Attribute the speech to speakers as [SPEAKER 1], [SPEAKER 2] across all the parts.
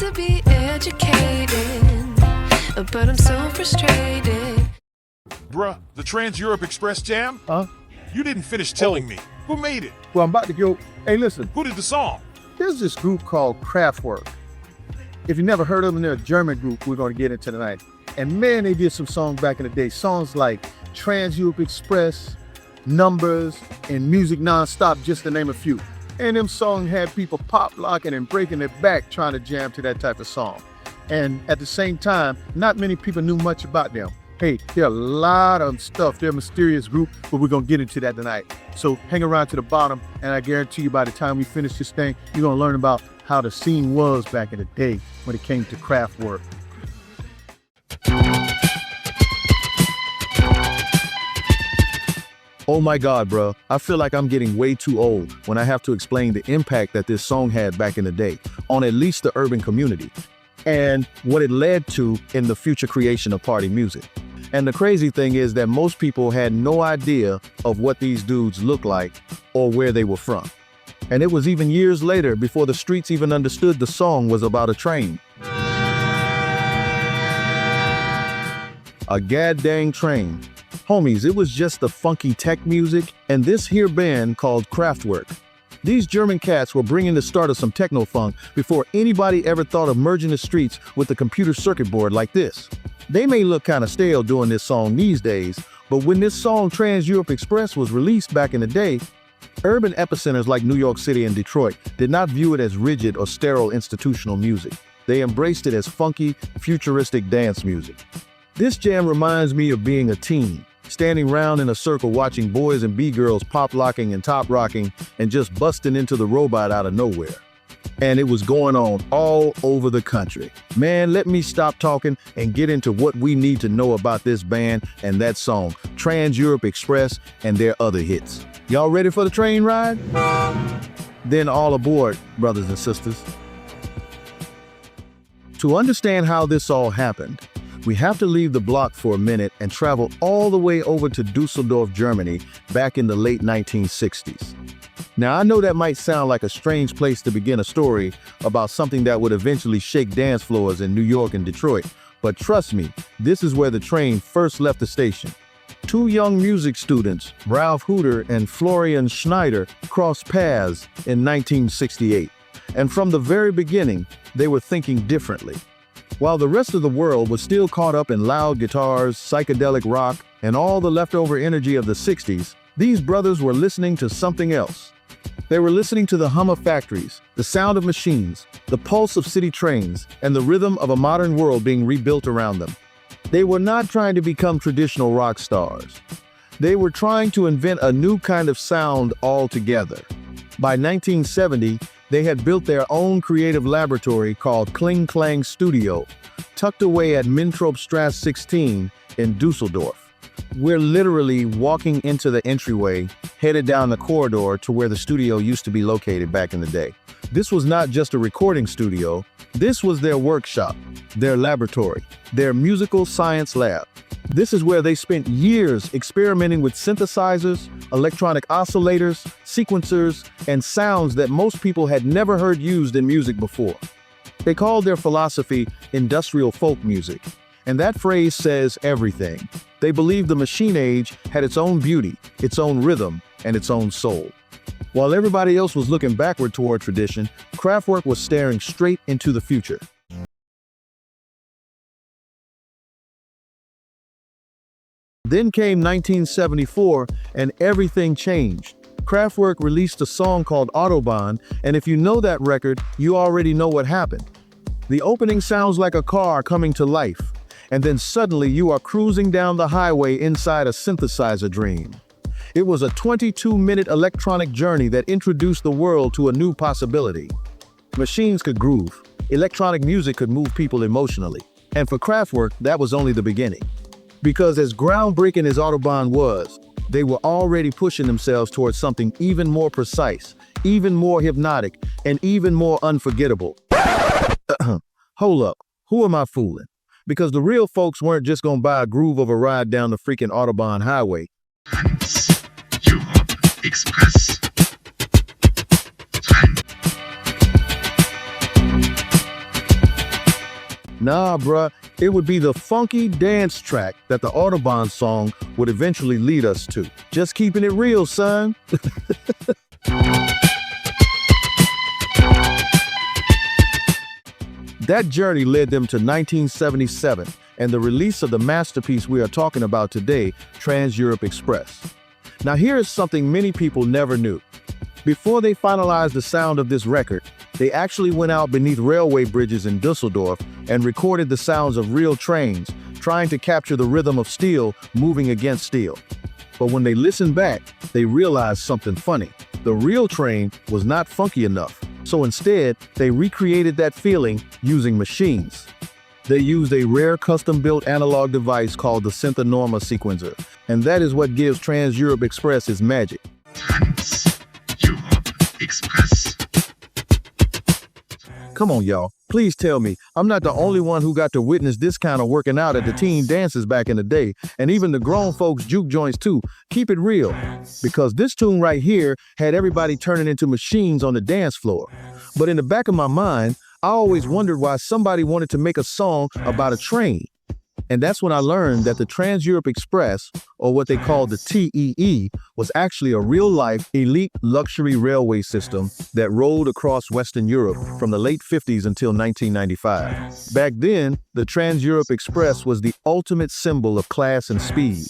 [SPEAKER 1] to be educated, but I'm so frustrated.
[SPEAKER 2] Bruh, the Trans-Europe Express jam?
[SPEAKER 3] Huh?
[SPEAKER 2] You didn't finish telling me. Who made it?
[SPEAKER 3] Well, I'm about to go. Hey, listen.
[SPEAKER 2] Who did the song?
[SPEAKER 3] There's this group called Kraftwerk. If you never heard of them, they're a German group we're going to get into tonight. And man, they did some songs back in the day. Songs like Trans-Europe Express, Numbers, and Music Non-Stop, just to name a few. And them songs had people pop locking and breaking their back trying to jam to that type of song. And at the same time, not many people knew much about them. Hey, there are a lot of stuff. They're a mysterious group, but we're going to get into that tonight. So hang around to the bottom, and I guarantee you by the time we finish this thing, you're going to learn about how the scene was back in the day when it came to Kraftwerk. Oh my God, bro. I feel like I'm getting way too old when I have to explain the impact that this song had back in the day on at least the urban community and what it led to in the future creation of party music. And the crazy thing is that most people had no idea of what these dudes looked like or where they were from. And it was even years later before the streets even understood the song was about a train. A goddamn train. Homies, it was just the funky tech music and this here band called Kraftwerk. These German cats were bringing the start of some techno-funk before anybody ever thought of merging the streets with the computer circuit board like this. They may look kind of stale doing this song these days, but when this song Trans-Europe Express was released back in the day, urban epicenters like New York City and Detroit did not view it as rigid or sterile institutional music. They embraced it as funky, futuristic dance music. This jam reminds me of being a teen, standing round in a circle watching boys and B-girls pop locking and top rocking and just busting into the robot out of nowhere. And it was going on all over the country. Man, let me stop talking and get into what we need to know about this band and that song, Trans-Europe Express, and their other hits. Y'all ready for the train ride? Then all aboard, brothers and sisters. To understand how this all happened, we have to leave the block for a minute and travel all the way over to Dusseldorf, Germany, back in the late 1960s. Now, I know that might sound like a strange place to begin a story about something that would eventually shake dance floors in New York and Detroit, but trust me, this is where the train first left the station. Two young music students, Ralph Hooter and Florian Schneider, crossed paths in 1968. And from the very beginning, they were thinking differently. While the rest of the world was still caught up in loud guitars, psychedelic rock, and all the leftover energy of the 60s, these brothers were listening to something else. They were listening to the hum of factories, the sound of machines, the pulse of city trains, and the rhythm of a modern world being rebuilt around them. They were not trying to become traditional rock stars. They were trying to invent a new kind of sound altogether. By 1970, they had built their own creative laboratory called Kling Klang Studio, tucked away at Mintrop 16 in Dusseldorf. We're literally walking into the entryway, headed down the corridor to where the studio used to be located back in the day. This was not just a recording studio, this was their workshop, their laboratory, their musical science lab. This is where they spent years experimenting with synthesizers, electronic oscillators, sequencers, and sounds that most people had never heard used in music before. They called their philosophy industrial folk music, and that phrase says everything. They believed the machine age had its own beauty, its own rhythm, and its own soul. While everybody else was looking backward toward tradition, Kraftwerk was staring straight into the future. Then came 1974, and everything changed. Kraftwerk released a song called Autobahn, and if you know that record, you already know what happened. The opening sounds like a car coming to life, and then suddenly you are cruising down the highway inside a synthesizer dream. It was a 22-minute electronic journey that introduced the world to a new possibility. Machines could groove, electronic music could move people emotionally, and for Kraftwerk, that was only the beginning. Because as groundbreaking as Autobahn was, they were already pushing themselves towards something even more precise, even more hypnotic, and even more unforgettable. Hold up, who am I fooling? Because the real folks weren't just gonna buy a groove of a ride down the freaking Autobahn highway.
[SPEAKER 4] Trans-Europe Express.
[SPEAKER 3] Nah, bruh, it would be the funky dance track that the Autobahn song would eventually lead us to. Just keeping it real, son. That journey led them to 1977 and the release of the masterpiece we are talking about today, Trans-Europe Express. Now here is something many people never knew. Before they finalized the sound of this record, they actually went out beneath railway bridges in Dusseldorf and recorded the sounds of real trains, trying to capture the rhythm of steel moving against steel. But when they listened back, they realized something funny. The real train was not funky enough, so instead, they recreated that feeling using machines. They used a rare custom-built analog device called the Synthenorma sequencer, and that is what gives Trans-Europe Express its magic.
[SPEAKER 4] Trans-Europe Express.
[SPEAKER 3] Come on, y'all. Please tell me, I'm not the only one who got to witness this kind of working out at the teen dances back in the day, and even the grown folks juke joints too. Keep it real, because this tune right here had everybody turning into machines on the dance floor. But in the back of my mind, I always wondered why somebody wanted to make a song about a train. And that's when I learned that the Trans-Europe Express, or what they call the TEE, was actually a real-life, elite luxury railway system that rolled across Western Europe from the late 50s until 1995. Back then, the Trans-Europe Express was the ultimate symbol of class and speed.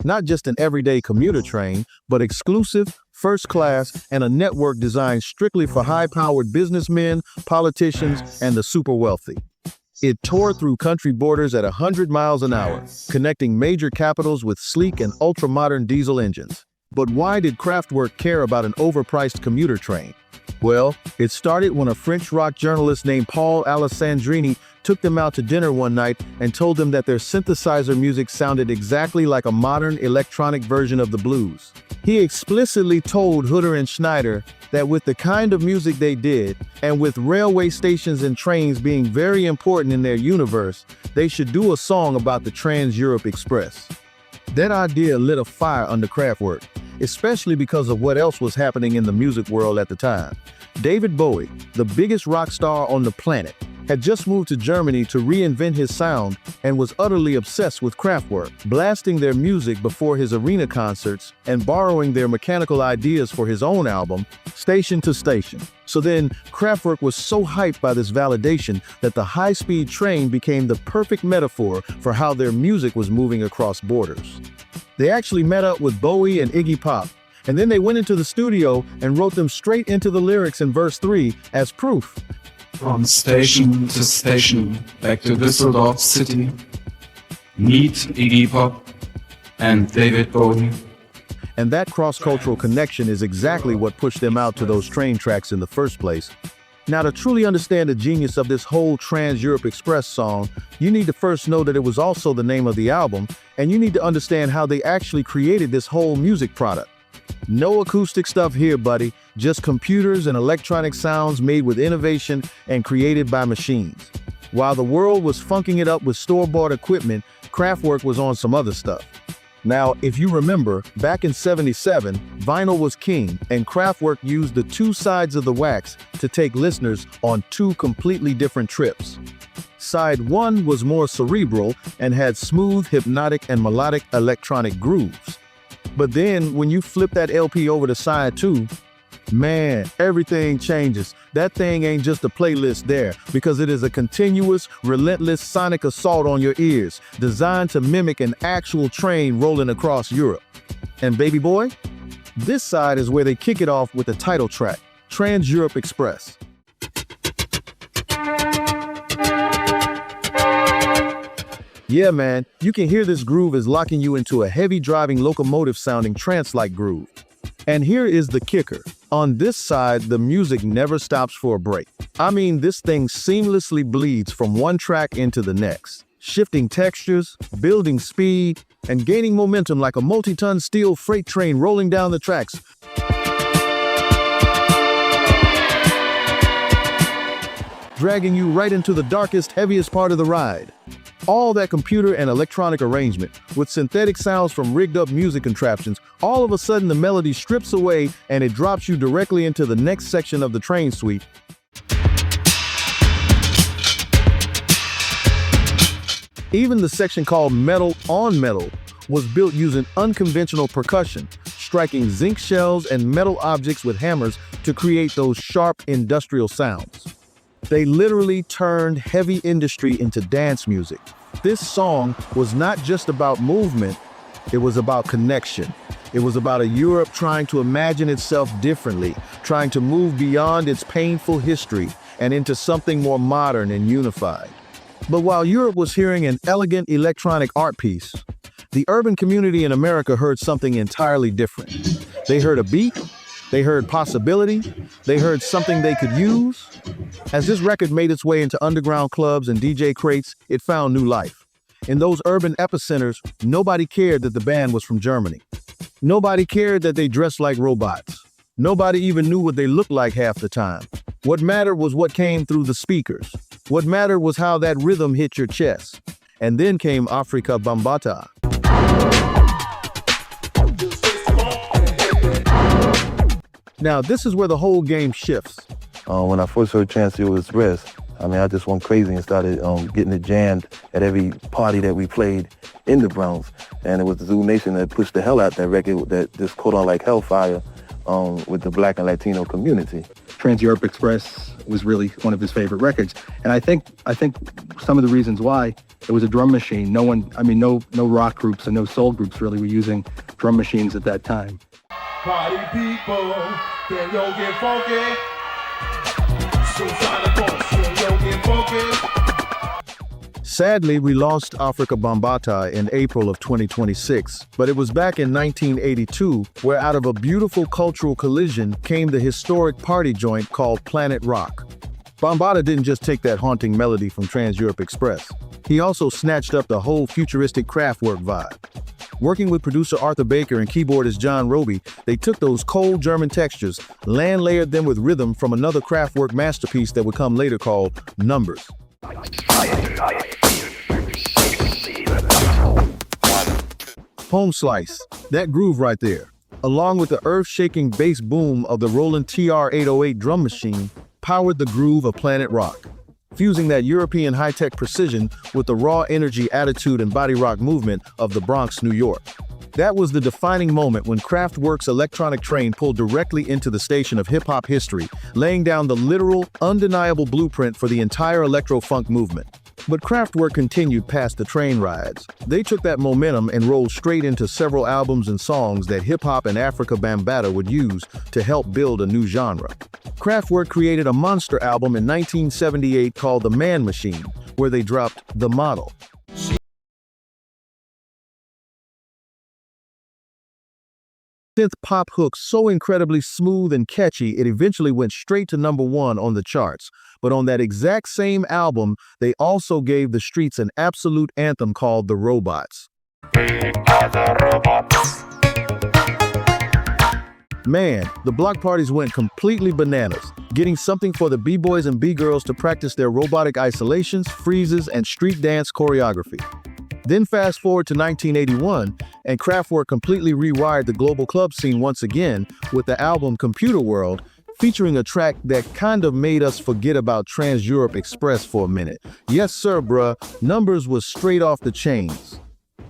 [SPEAKER 3] Not just an everyday commuter train, but exclusive, first class, and a network designed strictly for high-powered businessmen, politicians, and the super wealthy. It tore through country borders at 100 miles an hour, connecting major capitals with sleek and ultra-modern diesel engines. But why did Kraftwerk care about an overpriced commuter train? Well, it started when a French rock journalist named Paul Alessandrini took them out to dinner one night and told them that their synthesizer music sounded exactly like a modern electronic version of the blues. He explicitly told Hutter and Schneider that with the kind of music they did, and with railway stations and trains being very important in their universe, they should do a song about the Trans-Europe Express. That idea lit a fire under Kraftwerk, especially because of what else was happening in the music world at the time. David Bowie, the biggest rock star on the planet, had just moved to Germany to reinvent his sound and was utterly obsessed with Kraftwerk, blasting their music before his arena concerts and borrowing their mechanical ideas for his own album, Station to Station. So then, Kraftwerk was so hyped by this validation that the high-speed train became the perfect metaphor for how their music was moving across borders. They actually met up with Bowie and Iggy Pop, and then they went into the studio and wrote them straight into the lyrics in verse 3 as proof.
[SPEAKER 5] From station to station, back to Düsseldorf city, meet Iggy Pop and David Bowie.
[SPEAKER 3] And that cross-cultural connection is exactly what pushed them out to those train tracks in the first place. Now, to truly understand the genius of this whole Trans-Europe Express song, you need to first know that it was also the name of the album, and you need to understand how they actually created this whole music product. No acoustic stuff here, buddy. Just computers and electronic sounds made with innovation and created by machines. While the world was funking it up with store-bought equipment, Kraftwerk was on some other stuff. Now, if you remember, back in '77, vinyl was king, and Kraftwerk used the two sides of the wax to take listeners on two completely different trips. Side 1 was more cerebral and had smooth, hypnotic, and melodic electronic grooves. But then, when you flip that LP over to side 2, man, everything changes. That thing ain't just a playlist there, because it is a continuous, relentless sonic assault on your ears, designed to mimic an actual train rolling across Europe. And baby boy, this side is where they kick it off with the title track, Trans-Europe Express. Yeah, man, you can hear this groove is locking you into a heavy driving locomotive sounding trance-like groove. And here is the kicker. On this side, the music never stops for a break. I mean, this thing seamlessly bleeds from one track into the next, shifting textures, building speed, and gaining momentum like a multi-ton steel freight train rolling down the tracks. Dragging you right into the darkest, heaviest part of the ride. All that computer and electronic arrangement, with synthetic sounds from rigged-up music contraptions, all of a sudden the melody strips away and it drops you directly into the next section of the train suite. Even the section called Metal on Metal was built using unconventional percussion, striking zinc shells and metal objects with hammers to create those sharp industrial sounds. They literally turned heavy industry into dance music. This song was not just about movement, it was about connection. It was about a Europe trying to imagine itself differently, trying to move beyond its painful history and into something more modern and unified. But while Europe was hearing an elegant electronic art piece, the urban community in America heard something entirely different. They heard a beat, they heard possibility, they heard something they could use. As this record made its way into underground clubs and DJ crates, it found new life. In those urban epicenters, nobody cared that the band was from Germany. Nobody cared that they dressed like robots. Nobody even knew what they looked like half the time. What mattered was what came through the speakers. What mattered was how that rhythm hit your chest. And then came Afrika Bambaataa. Now, this is where the whole game shifts.
[SPEAKER 6] When I first heard Transfer Express, I just went crazy and started getting it jammed at every party that we played in the Bronx. And it was the Zoo Nation that pushed the hell out that record that just caught on like hellfire with the Black and Latino community.
[SPEAKER 7] Trans-Europe Express was really one of his favorite records. And I think some of the reasons why, it was a drum machine. No rock groups and no soul groups really were using drum machines at that time.
[SPEAKER 8] Party people, can you get funky?
[SPEAKER 3] Sadly, we lost Afrika Bambaataa in April of 2026, but it was back in 1982 where out of a beautiful cultural collision came the historic party joint called Planet Rock. Bambaataa didn't just take that haunting melody from Trans-Europe Express. He also snatched up the whole futuristic Kraftwerk vibe. Working with producer Arthur Baker and keyboardist John Roby, they took those cold German textures, land-layered them with rhythm from another Kraftwerk masterpiece that would come later called Numbers. Home slice, that groove right there, along with the earth-shaking bass boom of the Roland TR-808 drum machine, powered the groove of Planet Rock. Fusing that European high-tech precision with the raw energy, attitude, and body rock movement of the Bronx, New York. That was the defining moment when Kraftwerk's electronic train pulled directly into the station of hip-hop history, laying down the literal, undeniable blueprint for the entire electro-funk movement. But Kraftwerk continued past the train rides. They took that momentum and rolled straight into several albums and songs that hip-hop and Afrika Bambaataa would use to help build a new genre. Kraftwerk created a monster album in 1978 called The Man Machine, where they dropped The Model. Synth pop hook so incredibly smooth and catchy it eventually went straight to #1 on the charts. But on that exact same album, they also gave the streets an absolute anthem called The Robots. Man, the block parties went completely bananas, getting something for the B-boys and B-girls to practice their robotic isolations, freezes, and street dance choreography. Then fast forward to 1981, and Kraftwerk completely rewired the global club scene once again with the album Computer World, featuring a track that kind of made us forget about Trans-Europe Express for a minute. Yes sir, bruh, Numbers was straight off the chains.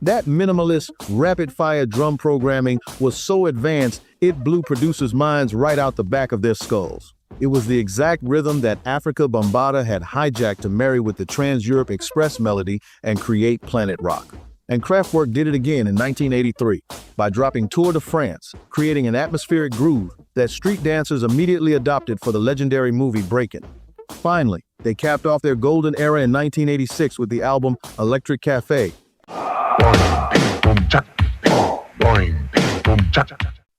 [SPEAKER 3] That minimalist, rapid-fire drum programming was so advanced, it blew producers' minds right out the back of their skulls. It was the exact rhythm that Afrika Bambaataa had hijacked to marry with the Trans-Europe Express melody and create Planet Rock. And Kraftwerk did it again in 1983 by dropping Tour de France, creating an atmospheric groove that street dancers immediately adopted for the legendary movie Breakin'. Finally, they capped off their golden era in 1986 with the album Electric Cafe,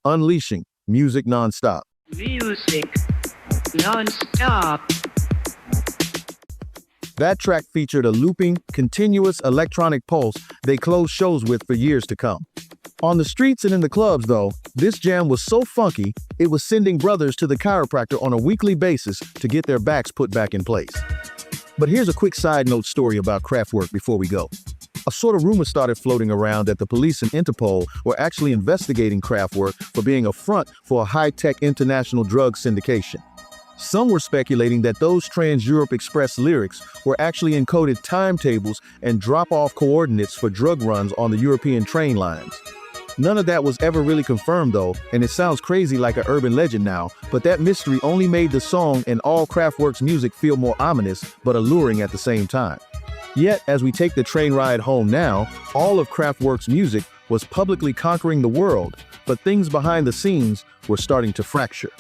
[SPEAKER 3] unleashing music non-stop.
[SPEAKER 9] Music non-stop.
[SPEAKER 3] That track featured a looping, continuous electronic pulse they closed shows with for years to come. On the streets and in the clubs, though, this jam was so funky, it was sending brothers to the chiropractor on a weekly basis to get their backs put back in place. But here's a quick side note story about Kraftwerk before we go. A sort of rumor started floating around that the police and Interpol were actually investigating Kraftwerk for being a front for a high-tech international drug syndication. Some were speculating that those Trans-Europe Express lyrics were actually encoded timetables and drop-off coordinates for drug runs on the European train lines. None of that was ever really confirmed though, and it sounds crazy like an urban legend now, but that mystery only made the song and all Kraftwerk's music feel more ominous, but alluring at the same time. Yet, as we take the train ride home now, all of Kraftwerk's music was publicly conquering the world, but things behind the scenes were starting to fracture.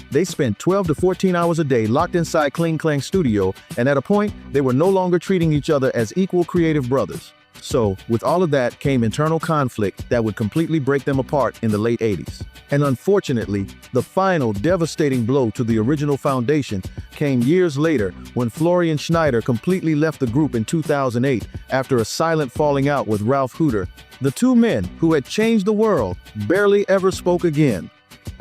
[SPEAKER 3] They spent 12 to 14 hours a day locked inside Kling Klang studio, and at a point, they were no longer treating each other as equal creative brothers. So, with all of that came internal conflict that would completely break them apart in the late 80s. And unfortunately, the final devastating blow to the original foundation came years later when Florian Schneider completely left the group in 2008 after a silent falling out with Ralf Hütter. The two men, who had changed the world, barely ever spoke again.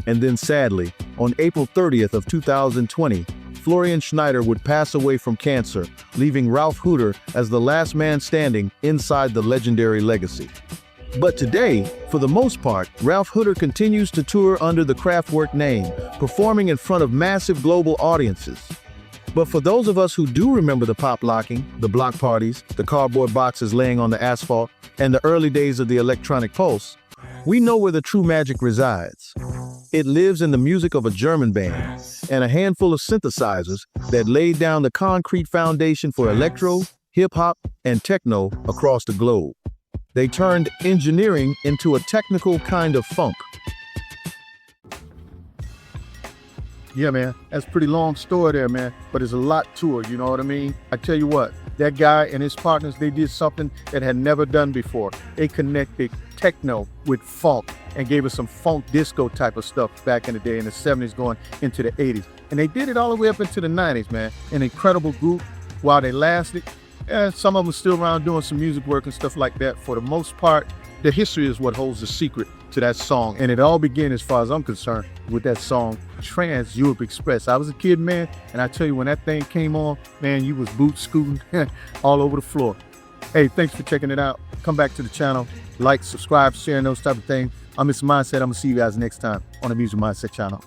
[SPEAKER 3] And then sadly, on April 30th of 2020, Florian Schneider would pass away from cancer, leaving Ralf Hütter as the last man standing inside the legendary legacy. But today, for the most part, Ralf Hütter continues to tour under the Kraftwerk name, performing in front of massive global audiences. But for those of us who do remember the pop locking, the block parties, the cardboard boxes laying on the asphalt, and the early days of the electronic pulse, we know where the true magic resides. It lives in the music of a German band and a handful of synthesizers that laid down the concrete foundation for electro, hip-hop, and techno across the globe. They turned engineering into a technical kind of funk.
[SPEAKER 10] Yeah, man, that's a pretty long story there, man, but there's a lot to it, you know what I mean? I tell you what, that guy and his partners, they did something that had never done before. They connected techno with funk and gave us some funk disco type of stuff back in the day in the 70s going into the 80s. And they did it all the way up into the 90s, man. An incredible group while they lasted. And some of them are still around doing some music work and stuff like that. For the most part, the history is what holds the secret to that song. And it all began, as far as I'm concerned, with that song, Trans-Europe Express. I was a kid, man, and I tell you, when that thing came on, man, you was boot scooting all over the floor. Hey, thanks for checking it out. Come back to the channel, like, subscribe, share, those type of things. I'm Mr. Mindset. I'm gonna see you guys next time on the Music Mindset channel.